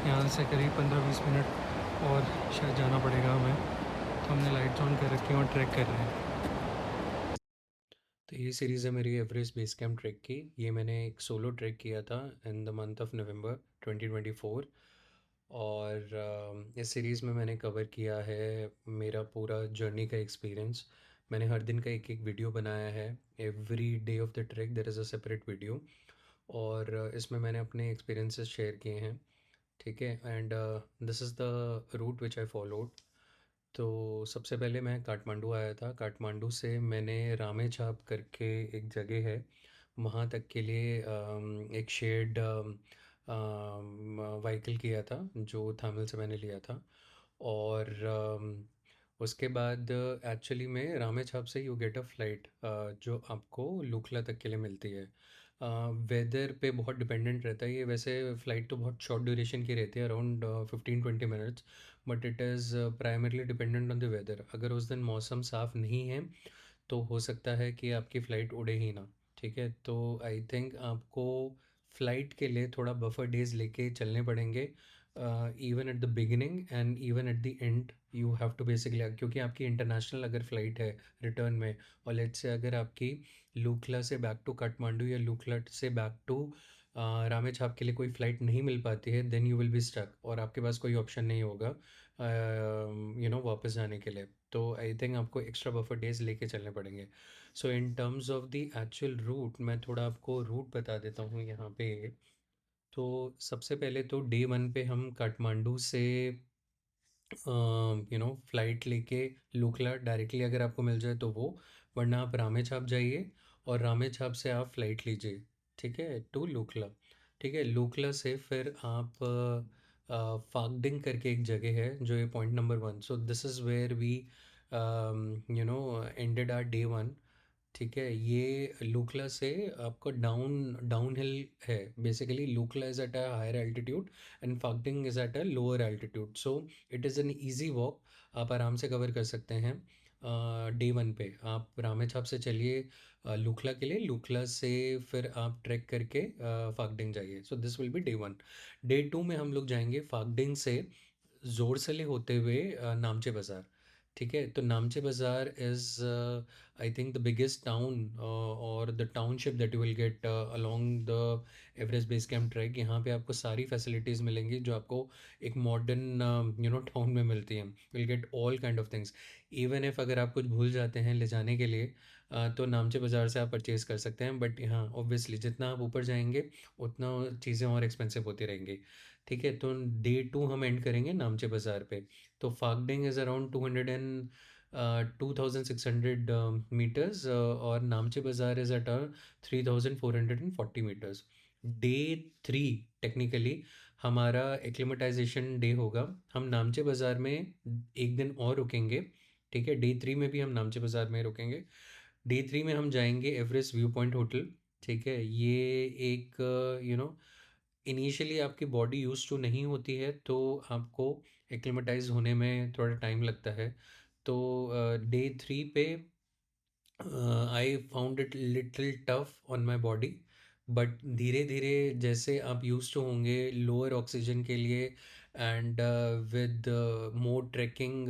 यहाँ से करीब 15-20 मिनट और शायद जाना पड़ेगा हमें। तो हमने लाइट्स ऑन कर रखी हैं और ट्रैक कर रहे हैं। तो ये सीरीज़ है मेरी एवरेस्ट बेस कैंप ट्रैक की। ये मैंने एक सोलो ट्रैक किया था in the month of November 2024। और इस सीरीज़ में मैंने कवर किया है मेरा पूरा जर्नी का एक्सपीरियंस। मैंने हर दिन का एक एक वीडियो बनाया है। Every day of the track there is a separate video. और इसमें मैंने अपने एक्सपीरियंसेस शेयर किए हैं। ठीक है। And this is the route which I followed. तो सबसे पहले मैं काठमांडू आया था। काठमांडू से मैंने रामेछाप करके एक जगह है, वहाँ तक के लिए एक शेयर्ड व्हीकल किया था जो थामिल से मैंने लिया था। और उसके बाद एक्चुअली में रामेछाप से यू गेट अ फ्लाइट जो आपको लुकला तक के लिए मिलती है। वेदर पे बहुत डिपेंडेंट रहता है ये। वैसे फ़्लाइट तो बहुत शॉर्ट ड्यूरेशन की रहती है, around 15-20 minutes. But it is primarily dependent on the weather. अगर उस दिन मौसम साफ़ नहीं है तो हो सकता है कि आपकी फ़्लाइट उड़े ही ना। ठीक है। तो आई थिंक आपको फ़्लाइट के लिए थोड़ा बफर डेज़ लेके चलने पड़ेंगे। Even at the beginning and even at the end you have to basically, क्योंकि आपकी इंटरनेशनल अगर फ़्लाइट है रिटर्न में, और लेट्स से अगर आपकी लूखला से बैक टू काठमांडू या लूखला से बैक टू रामेछाप के लिए कोई फ़्लाइट नहीं मिल पाती है, then you will be stuck और आपके पास कोई ऑप्शन नहीं होगा वापस जाने के लिए। तो आई थिंक आपको एक्स्ट्रा बफर डेज लेके चलने पड़ेंगे। So in terms of the actual route, मैं थोड़ा आपको रूट बता देता हूँ यहाँ पे। तो सबसे पहले तो डे वन पे हम काठमांडू से फ़्लाइट लेके लूखला डायरेक्टली अगर आपको मिल जाए तो वो, वरना आप रामेछाप जाइए और रामेछाप से आप फ़्लाइट लीजिए। ठीक है, टू लूखला। ठीक है, लूखला से फिर आप फागडिंग करके एक जगह है जो ये point number 1। So this is where we ended our day 1। ठीक है। ये लूखला से आपको डाउन हिल है। Basically Lukla is at a higher altitude and Phakding is at a lower altitude. So it is an easy walk, आप आराम से कवर कर सकते हैं। डे वन पे आप रामेछाप से चलिए लूखला के लिए, लूखला से फिर आप ट्रैक करके फागडिंग जाइए। So this will be day one. Day two में हम लोग जाएंगे फागडिंग से ज़ोरसले होते हुए नामचे बाज़ार। ठीक है। तो Namche Bazaar is I think the biggest town और the township that you will get along the Everest base camp trek. यहाँ पे आपको सारी फैसिलिटीज़ मिलेंगी जो आपको एक मॉडर्न टाउन में मिलती हैं। Will get all kind of things. Even if अगर आप कुछ भूल जाते हैं ले जाने के लिए तो नामचे बाज़ार से आप परचेज़ कर सकते हैं। बट हाँ, ऑब्वियसली जितना आप ऊपर जाएंगे उतना चीज़ें और एक्सपेंसिव होती रहेंगी। ठीक है। तो डे टू हम एंड करेंगे नामचे बाज़ार पे। तो फागडिंग इज़ अराउंड 2600 मीटर्स और Namche Bazaar is at 3440 metres. Day three technically हमारा एक्लिमेटाइजेशन डे होगा। हम नामचे बाज़ार में एक दिन और रुकेंगे। ठीक है। डे थ्री में भी हम नामचे बाज़ार में रुकेंगे। डे थ्री में हम जाएंगे एवरेस्ट व्यू पॉइंट होटल। ठीक है। ये एक इनिशियली आपकी बॉडी यूज़ टू नहीं होती है तो आपको एक्लिमेटाइज होने में थोड़ा टाइम लगता है। तो डे थ्री पे I found it little tough on my body. But धीरे धीरे जैसे आप यूज़ टू होंगे लोअर ऑक्सीजन के लिए and with more trekking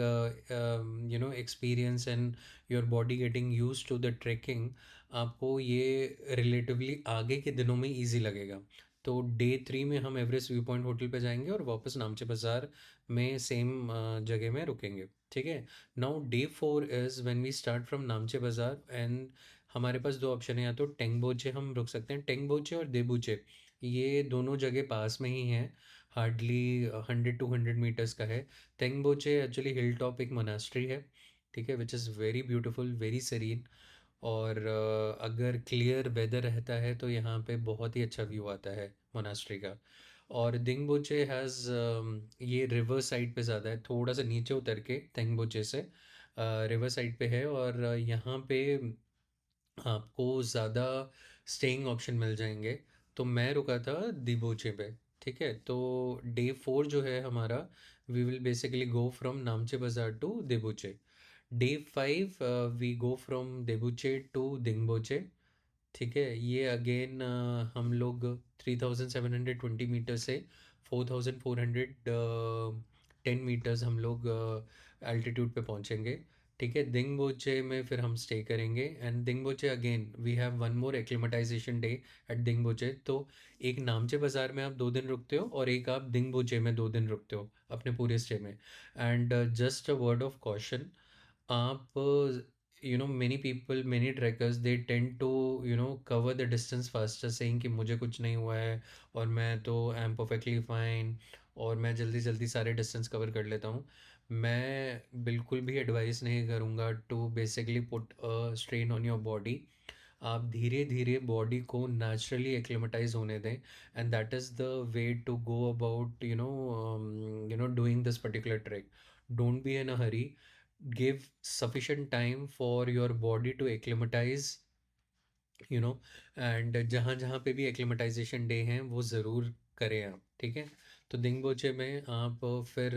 experience and your body getting use to the trekking, आपको ये रिलेटिवली आगे के दिनों में इजी लगेगा। तो डे थ्री में हम एवरेस्ट व्यू पॉइंट होटल पे जाएंगे और वापस नामचे बाज़ार में सेम जगह में रुकेंगे। ठीक है। Now day four is when we start from Namche Bazaar and हमारे पास दो ऑप्शन है, या तो टेंगबोचे हम रुक सकते हैं, टेंगबोचे और देबूचे। ये दोनों जगह पास में ही हैं, हार्डली 100-200 मीटर्स का है। टेंगबोचे एक्चुअली हिल टॉप एक मोनास्ट्री है। ठीक है, which is very beautiful, very serene. और अगर क्लियर वेदर रहता है तो यहाँ पे बहुत ही अच्छा व्यू आता है मोनास्ट्री का। और दिंगबोचे हैज़ ये रिवर साइड पे ज़्यादा है, थोड़ा सा नीचे उतर के तेंगबोचे से रिवर साइड पे है। और यहाँ पे आपको ज़्यादा स्टेइंग ऑप्शन मिल जाएंगे। तो मैं रुका था दिबोचे पे। ठीक है। तो डे फोर जो है हमारा, we will basically go from Namche Bazaar to Debuche. Day five we go from Debuche to Dingboche. ठीक है। ये अगेन हम लोग 3720 मीटर से 4,400 10 मीटर्स हम लोग एल्टीट्यूड पे पहुंचेंगे। ठीक है, दिंगबोचे में फिर हम स्टे करेंगे, and Dingboche again we have one more acclimatisation day at Dingboche. तो एक नामचे बाज़ार में आप 2 दिन रुकते हो और एक आप दिंगबोचे में 2 दिन रुकते हो अपने पूरे स्टे में। And just a word of caution, आप many people, many trekkers, they tend to cover the distance faster, saying कि मुझे कुछ नहीं हुआ है और मैं तो आई एम परफेक्टली फाइन और मैं जल्दी जल्दी सारे डिस्टेंस कवर कर लेता हूँ। मैं बिल्कुल भी एडवाइस नहीं करूँगा to basically put a strain on your body. आप धीरे धीरे बॉडी को नेचुरली एक्लिमेटाइज होने दें, and that is the way to go about doing this particular trek. Don't be in a hurry, give sufficient time for your body to acclimatize, you know and जहाँ जहाँ पे भी acclimatisation day हैं वो ज़रूर करें आप। ठीक है, तो दिंगबोचे में आप फिर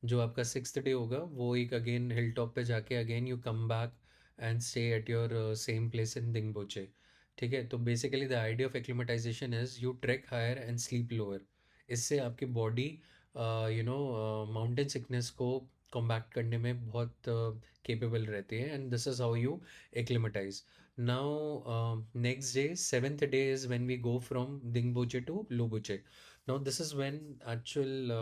जो आपका 6th डे होगा वो एक अगेन हिल टॉप पे जाके again you come back and stay at your same place in Dingboche. ठीक है, तो basically the idea of acclimatisation is you trek higher and sleep lower. इससे आपकी बॉडी माउंटेन सिकनेस को कॉम्बैक्ट करने में बहुत केपेबल रहती है, and this is how you acclimatise. Now, next day, 7th day is when we go from Dingboche to Lobuche. Now, this is when actual,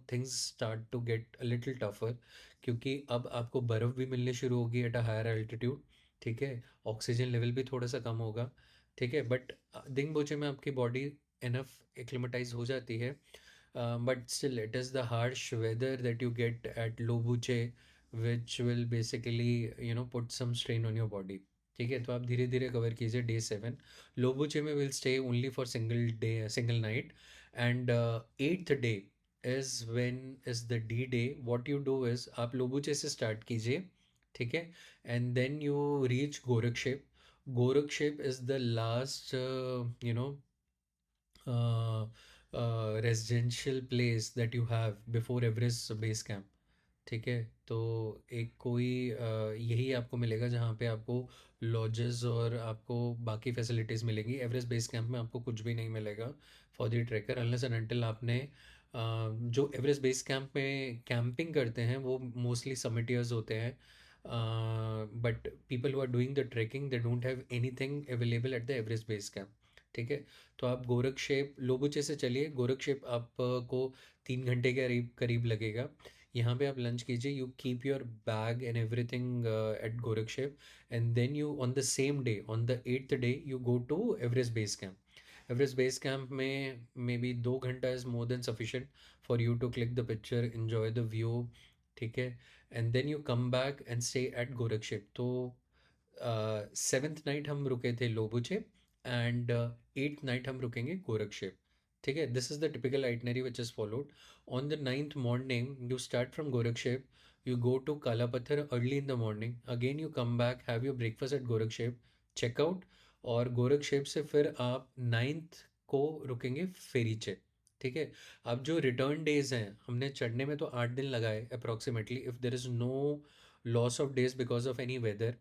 things start to get a little tougher, क्योंकि अब आपको बर्फ़ भी मिलनी शुरू होगी eight a higher altitude. ठीक है, ऑक्सीजन लेवल भी थोड़ा सा कम होगा। ठीक है, बट दिंगबोचे में आपकी बॉडी इनफ एक्लिमेटाइज हो जाती है, but still it is the harsh weather that you get at Lobuche which will basically put some strain on your body। ठीक है, तो आप धीरे धीरे कवर कीजिए डे 7। लोबुचे में will stay only for single day, single night. And 8th day is when is the D day. What you do is आप लोबुचे से स्टार्ट कीजिए। ठीक है, and then you reach Gorakshep. Gorakshep is the last residential place that you have before Everest base camp. ठीक है, तो एक कोई यही आपको मिलेगा जहाँ पे आपको लॉजेस और आपको बाकी फैसिलिटीज़ मिलेंगी। एवरेस्ट बेस कैंप में आपको कुछ भी नहीं मिलेगा for the trekker unless and until आपने जो एवरेस्ट बेस कैंप में कैंपिंग करते हैं वो मोस्टली समिटियर्स होते हैं, but people who are doing the trekking they don't have anything available at the Everest base camp. ठीक है, तो आप गोरखशेप लोबुचे से चलिए, गोरखशेप आपको 3 घंटे के करीब करीब लगेगा। यहाँ पे आप लंच कीजिए, you keep your bag and everything at Gorakshep, and then you on the same day on the 8th day you go to Everest base camp. Everest base camp में मे बी 2 घंटा is more than sufficient for you to click the picture, enjoy the view. ठीक है, and then you come back and stay at Gorakshep. तो 7th night हम रुके थे लोबुचे, and 8th night हम रुकेंगे गोरखशेप। ठीक है, this is the typical itinerary which is followed. On the 9th morning you start from Gorakshep, you go to Kalapathar early in the morning, again you come back, have your breakfast at Gorakhshep, check out, और गोरखशेप से फिर आप 9th को रुकेंगे फेरीचे। ठीक है, अब जो रिटर्न डेज हैं हमने चढ़ने में तो 8 दिन लगाए approximately, if there is no loss of days because of any weather,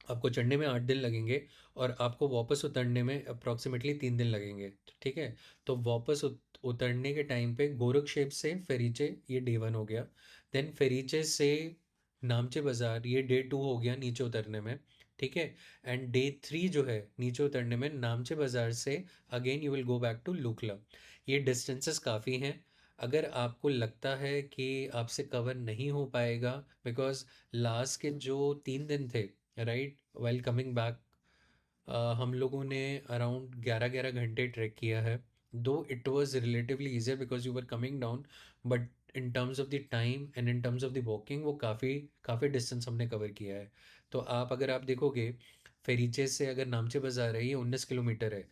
आपको चढ़ने में 8 दिन लगेंगे और आपको वापस उतरने में अप्रॉक्सीमेटली 3 दिन लगेंगे। ठीक है, तो वापस उतरने के टाइम पे गोरखशेप से फेरीचे, ये डे 1 हो गया। देन फेरीचे से नामचे बाज़ार, ये डे 2 हो गया नीचे उतरने में। ठीक है, एंड डे 3 जो है नीचे उतरने में, नामचे बाज़ार से again you will go back to Lukla. ये डिस्टेंसेस काफ़ी हैं। अगर आपको लगता है कि आपसे कवर नहीं हो पाएगा, बिकॉज लास्ट के जो 3 दिन थे, राइट, वेल कमिंग बैक हम लोगों ने अराउंड 11-11 घंटे ट्रैक किया है। दो it was relatively easier because you were coming down, but in terms of the time and in terms of the walking वो काफ़ी काफ़ी डिस्टेंस हमने कवर किया है। तो आप अगर आप देखोगे फेरीचे से अगर नामचे बाज़ार है ये 19 किलोमीटर है।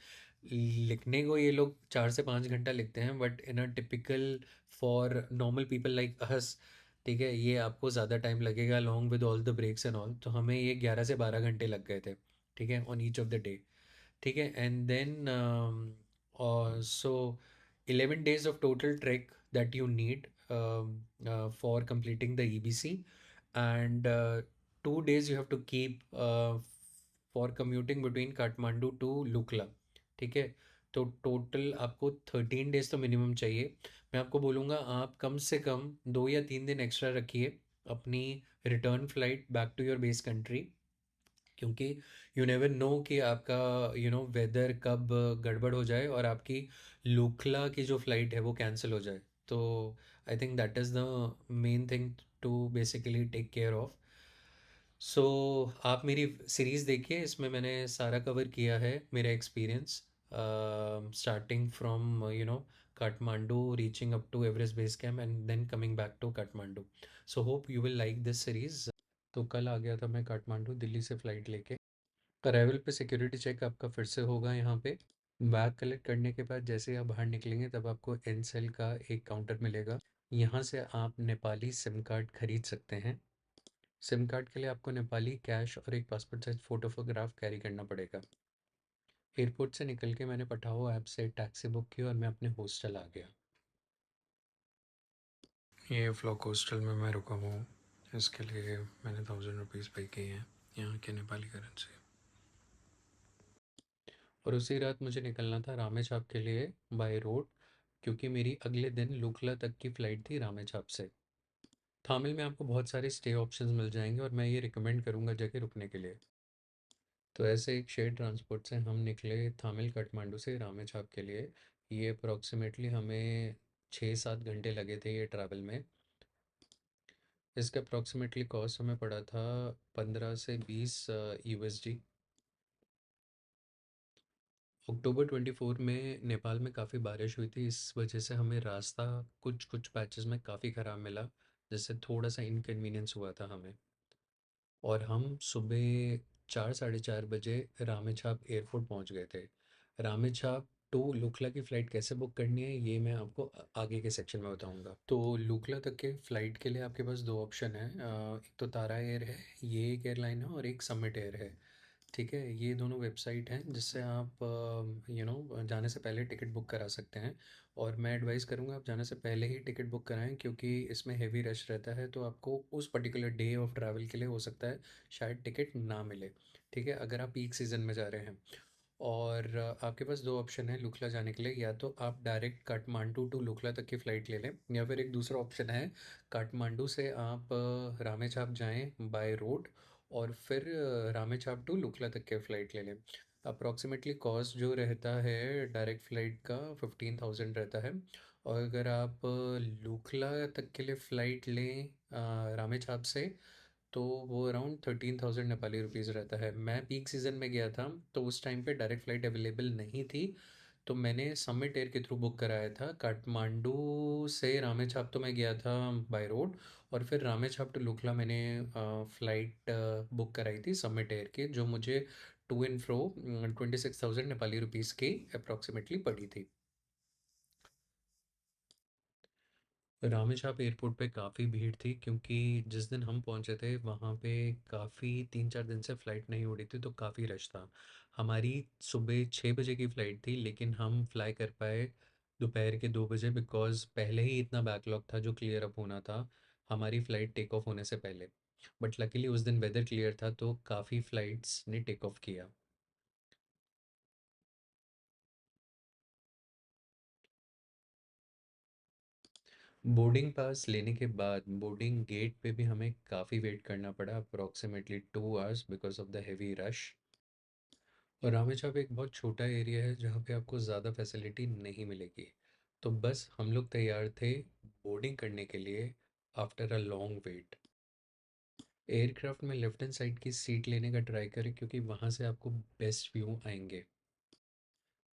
लिखने को ये लोग 4 से 5 घंटा लिखते हैं, but in a typical for normal people like us, ठीक है, ये आपको ज़्यादा टाइम लगेगा along with all the breaks and all. तो हमें ये 11 से 12 घंटे लग गए थे। ठीक है, on each of the day. ठीक है, and then so 11 days of total trek that you need for completing the EBC, and 2 days you have to keep for commuting between Kathmandu to Lukla। ठीक है, तो total आपको 13 days तो minimum चाहिए। मैं आपको बोलूँगा आप कम से कम 2 या 3 दिन एक्स्ट्रा रखिए अपनी return flight back to your base country, क्योंकि यू नेवर नो कि आपका वेदर कब गड़बड़ हो जाए और आपकी लोखला की जो फ़्लाइट है वो कैंसिल हो जाए। तो I think that is the main thing to basically take care of. So आप मेरी सीरीज़ देखिए, इसमें मैंने सारा कवर किया है मेरा experience, starting from Kathmandu, reaching up to Everest base camp and then coming back to Kathmandu. So hope you will like this series. तो कल आ गया था मैं काठमांडू दिल्ली से फ़्लाइट लेके। अराइवल पे सिक्योरिटी चेक आपका फिर से होगा यहाँ पे। बैग कलेक्ट करने के बाद जैसे ही आप बाहर निकलेंगे तब आपको एन सेल का एक काउंटर मिलेगा। यहाँ से आप नेपाली सिम कार्ड खरीद सकते हैं। सिम कार्ड के लिए आपको नेपाली कैश और एक पासपोर्ट साइज फोटोग्राफ कैरी करना पड़ेगा। एयरपोर्ट से निकल के मैंने पठाओ ऐप से टैक्सी बुक की और मैं अपने हॉस्टल आ गया। ये फ्लॉक हॉस्टल में मैं रुका हुआ हूँ। इसके लिए मैंने 1000 रुपीज़ पे किए हैं यहाँ के नेपाली करेंसी। और उसी रात मुझे निकलना था रामेछाप के लिए बाय रोड, क्योंकि मेरी अगले दिन लुकला तक की फ़्लाइट थी रामेछाप से। थामिल में आपको बहुत सारे स्टे ऑप्शंस मिल जाएंगे और मैं ये रिकमेंड करूँगा जगह रुकने के लिए। तो ऐसे एक शेयर ट्रांसपोर्ट से हम निकले थामिल काठमांडू से रामेछाप के लिए। ये अप्रॉक्सीमेटली हमें 6-7 घंटे लगे थे ये ट्रैवल में। इसका अप्रॉक्सीमेटली कॉस्ट हमें पड़ा था 15 से 20 USD। अक्टूबर 24 में नेपाल में काफ़ी बारिश हुई थी, इस वजह से हमें रास्ता कुछ कुछ पैचेस में काफ़ी ख़राब मिला, जिससे थोड़ा सा इनकन्वीनियंस हुआ था हमें। और हम सुबह 4 साढ़े 4 बजे रामेछाप एयरपोर्ट पहुंच गए थे। रामेछाप टू लुकला की फ़्लाइट कैसे बुक करनी है ये मैं आपको आगे के सेक्शन में बताऊंगा। तो लुकला तक के फ़्लाइट के लिए आपके पास दो ऑप्शन है। एक तो तारा एयर है, ये एक एयरलाइन है, और एक समिट एयर है। ठीक है, ये दोनों वेबसाइट हैं जिससे आप जाने से पहले टिकट बुक करा सकते हैं। और मैं एडवाइस करूँगा आप जाने से पहले ही टिकट बुक कराएं, क्योंकि इसमें हेवी रश रहता है, तो आपको उस पर्टिकुलर डे ऑफ ट्रैवल के लिए हो सकता है शायद टिकट ना मिले। ठीक है, अगर आप पीक सीज़न में जा रहे हैं। और आपके पास दो ऑप्शन है लुकला जाने के लिए, या तो आप डायरेक्ट काठमांडू टू लुकला तक की फ़्लाइट ले लें, या फिर एक दूसरा ऑप्शन है काठमांडू से आप रामेछाप जाएं बाय रोड, और फिर रामेछाप टू लुकला तक के फ़्लाइट ले लें। अप्रॉक्सीमेटली कॉस्ट जो रहता है डायरेक्ट फ़्लाइट का 15,000 रहता है। और अगर आप लुकला तक के लिए फ़्लाइट लें रामेछाप से, तो वो अराउंड 13,000 नेपाली रुपीज़ रहता है। मैं पीक सीज़न में गया था, तो उस टाइम पे डायरेक्ट फ़्लाइट अवेलेबल नहीं थी, तो मैंने समिट एयर के थ्रू बुक कराया था। काठमांडू से रामेछाप तो मैं गया था बाय रोड, और फिर रामेछाप टू लुकला मैंने फ़्लाइट बुक कराई थी समिट एयर की, जो मुझे to and fro 26,000 Nepali rupees की अप्रॉक्सीमेटली पड़ी थी। रामेछाप एयरपोर्ट पे काफ़ी भीड़ थी, क्योंकि जिस दिन हम पहुंचे थे वहाँ पे काफ़ी 3-4 दिन से फ़्लाइट नहीं उड़ी थी, तो काफ़ी रश था। हमारी सुबह 6 बजे की फ़्लाइट थी, लेकिन हम फ्लाई कर पाए दोपहर के 2 बजे, बिकॉज़ पहले ही इतना बैकलॉग था जो क्लियर अप होना था हमारी फ़्लाइट टेक ऑफ होने से पहले। बट लकीली उस दिन वेदर क्लियर था, तो काफ़ी फ़्लाइट्स ने टेक ऑफ किया। बोर्डिंग पास लेने के बाद बोर्डिंग गेट पे भी हमें काफ़ी वेट करना पड़ा, approximately 2 hours, because of the heavy rush. और रामेछाप एक बहुत छोटा एरिया है जहाँ पे आपको ज़्यादा फैसिलिटी नहीं मिलेगी। तो बस हम लोग तैयार थे बोर्डिंग करने के लिए after a long wait. Aircraft में लेफ्ट हैंड साइड की सीट लेने का ट्राई करें, क्योंकि वहाँ से आपको बेस्ट व्यू आएंगे।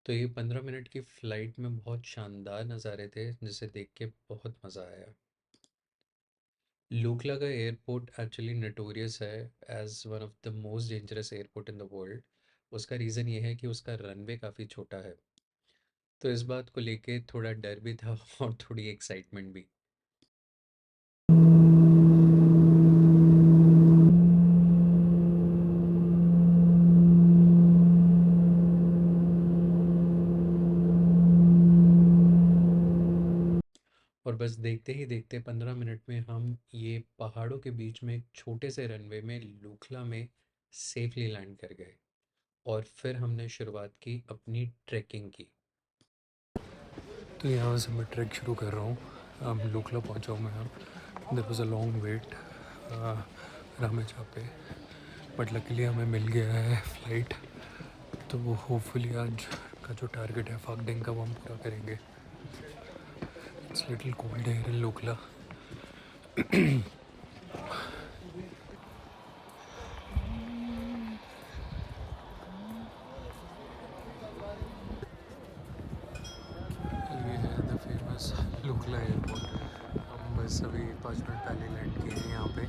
तो ये 15 मिनट की फ़्लाइट में बहुत शानदार नज़ारे थे, जिसे देख के बहुत मज़ा आया। लूकला का एयरपोर्ट एक्चुअली नटोरियस है as one of the most dangerous airport in the world. उसका रीज़न ये है कि उसका रनवे काफ़ी छोटा है। तो इस बात को लेके थोड़ा डर भी था और थोड़ी एक्साइटमेंट भी। और बस देखते ही देखते 15 मिनट में हम ये पहाड़ों के बीच में एक छोटे से रनवे में लूखला में सेफली लैंड कर गए। और फिर हमने शुरुआत की अपनी ट्रैकिंग की। तो यहाँ से मैं ट्रैक शुरू कर रहा हूँ। अब लुकला पहुँचा हूँ मैं। अब there was a long wait Ramechhap पे, बट लकीली हमें मिल गया है फ़्लाइट। तो होपफुली आज का जो टारगेट है फागडिंग का वो हम पूरा करेंगे। It's little cold here in Lukla. ये है द फेमस लुकला एयरपोर्ट। हम बस अभी 5 मिनट पहले लैंड किए हैं यहाँ पे।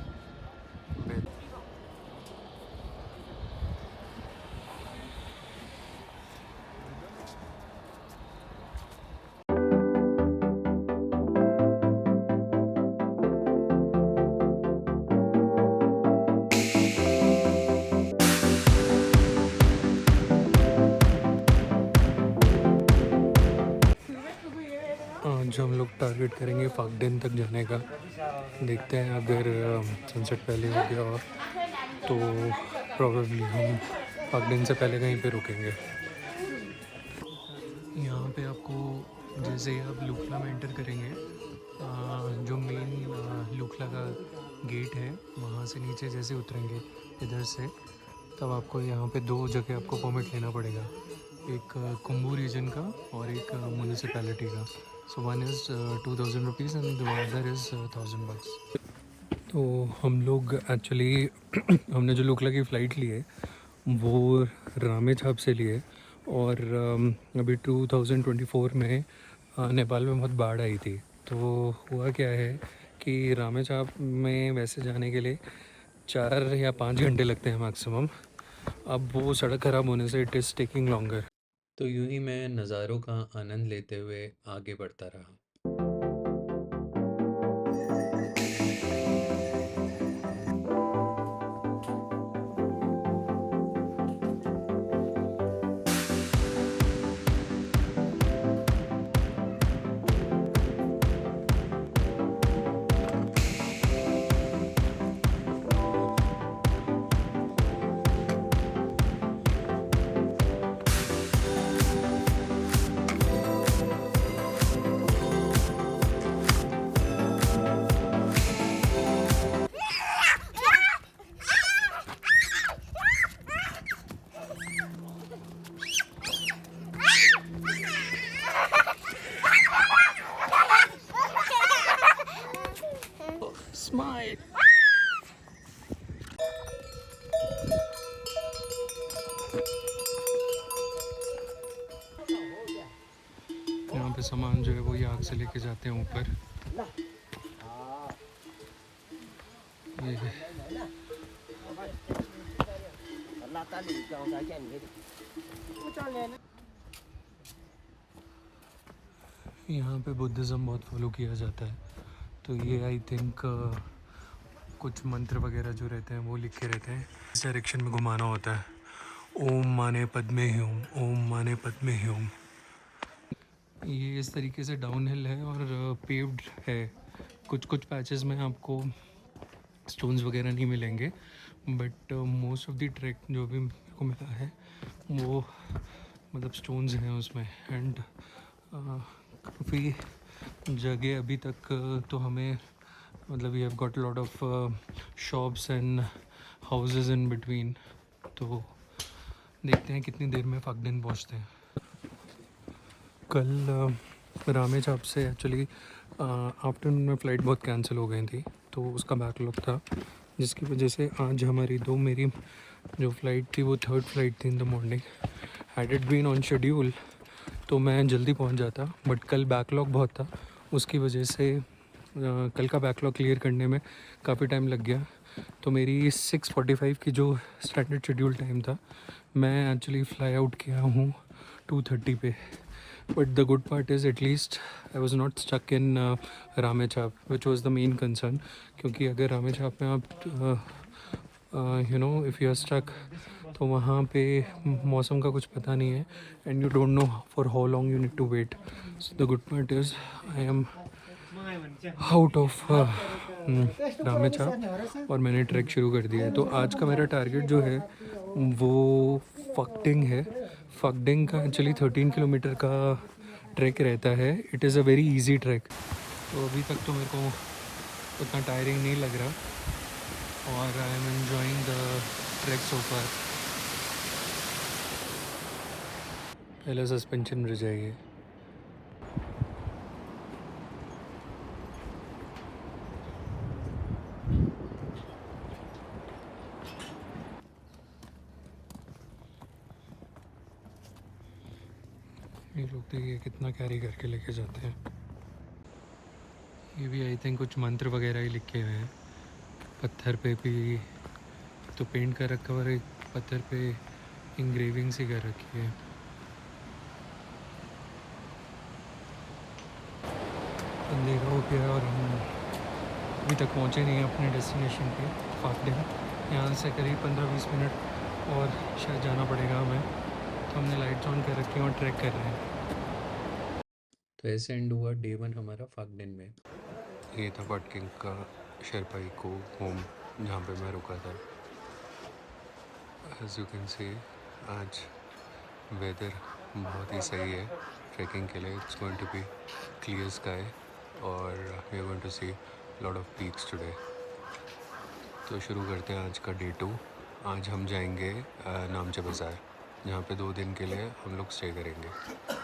आज हम लोग टारगेट करेंगे फागडिन तक जाने का। देखते हैं अगर सनसेट पहले हो गया और तो प्रोबेबली हम फागडिन से पहले कहीं पे रुकेंगे। यहाँ पे आपको जैसे ही आप लुकला में एंटर करेंगे, जो मेन लुकला का गेट है वहाँ से नीचे जैसे उतरेंगे इधर से, तब आपको यहाँ पे 2 जगह आपको परमिट लेना पड़ेगा, एक कुंभू रीजन का और एक म्यूनिसिपैलिटी का। So one is 2000 rupees and the other is 1000 bucks। तो हम लोग एक्चुअली हमने जो लुकला की फ़्लाइट ली है वो रामेछाप से लिए, और अभी 2024 में नेपाल में बहुत बाढ़ आई थी। तो हुआ क्या है कि रामेछाप में वैसे जाने के लिए 4 या 5 घंटे लगते हैं मैक्सिमम। अब वो सड़क ख़राब होने से इट इज़ टेकिंग लॉन्गर। तो यूं ही मैं नज़ारों का आनंद लेते हुए आगे बढ़ता रहा। Smile. यहाँ पे सामान जो है वो आग से लेके जाते हैं ऊपर। यहाँ पे बुद्धिज़्म बहुत फॉलो किया जाता है, तो ये आई थिंक कुछ मंत्र वगैरह जो रहते हैं वो लिखे रहते हैं, इस डायरेक्शन में घुमाना होता है। ओम माने पद्मे ह्यूम, ओम माने पद्मे ह्यूम। ये इस तरीके से डाउन हिल है और पेव्ड है। कुछ कुछ पैचेस में आपको स्टोन्स वगैरह नहीं मिलेंगे, but most of the track जो भी मेरे को मिला है वो मतलब स्टोन्स हैं उसमें। एंड काफ़ी जगह अभी तक तो हमें मतलब we have got lot of shops and houses in between. तो देखते हैं कितनी देर में फागडिन पहुंचते हैं। कल रामेछाप से एक्चुअली आफ्टरनून में फ़्लाइट बहुत कैंसिल हो गई थी, तो उसका बैकलॉग था, जिसकी वजह से आज हमारी मेरी जो फ़्लाइट थी वो 3rd फ्लाइट थी in the morning. Had it been on schedule तो मैं जल्दी पहुंच जाता, बट कल बैकलॉग बहुत था, उसकी वजह से कल का बैकलॉग क्लियर करने में काफ़ी टाइम लग गया। तो मेरी 6:45 की जो स्टैंडर्ड शेड्यूल टाइम था, मैं एक्चुअली फ्लाई आउट किया हूँ 2:30 पे। But the good part is at least I was not stuck in Ramechhap, which was the main concern. क्योंकि अगर रामेछाप में आप इफ़ यू आर स्टक तो वहाँ पे मौसम का कुछ पता नहीं है, and you don't know for how long you need to wait. So the good part is I am out of Ramechhap और मैंने ट्रैक शुरू कर दिया है। तो आज का मेरा टारगेट जो है वो फागडिंग है। फागडिंग का एक्चुअली 13 किलोमीटर का ट्रैक रहता है, it is a very easy track. तो अभी तक तो मेरे को उतना टायरिंग नहीं लग रहा और I am enjoying the trek so far. पहले सस्पेंशन रह जाएगी। ये लोग देखिए कितना कैरी करके लेके जाते हैं। ये भी आई थिंक कुछ मंत्र वगैरह ही लिखे हुए हैं पत्थर पे भी, तो पेंट कर रखा और एक पत्थर पे इंग्रेविंग सी कर रखी है। अंधेरा हो गया और हम अभी तक पहुँचे नहीं हैं अपने डेस्टिनेशन पे फाकडेन। यहाँ से करीब 15-20 मिनट और शायद जाना पड़ेगा हमें, तो हमने लाइट्स ऑन कर रखी हैं और ट्रैक कर रहे हैं। तो ऐसे एंड हुआ डे 1 हमारा फाकडेन में। ये था पटकिंग का शेरपा इको होम जहाँ पे मैं रुका था। एज यू कैन सी आज वेदर बहुत ही सही है ट्रैकिंग के लिए। It's going to be clear sky और we are going to see lot of peaks today. तो शुरू करते हैं आज का डे 2। आज हम जाएंगे नामचे बाज़ार, जहाँ पे 2 दिन के लिए हम लोग स्टे करेंगे।